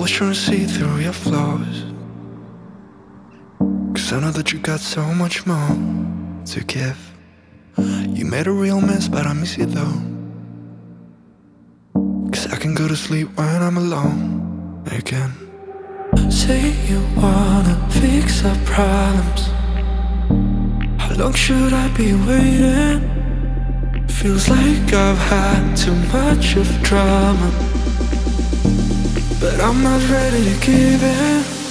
Always trying to see through your flaws, 'cause I know that you got so much more to give. You made a real mess, but I miss you though, 'cause I can go to sleep when I'm alone again. Say you wanna fix our problems. How long should I be waiting? Feels like I've had too much of drama, but I'm not ready to give in.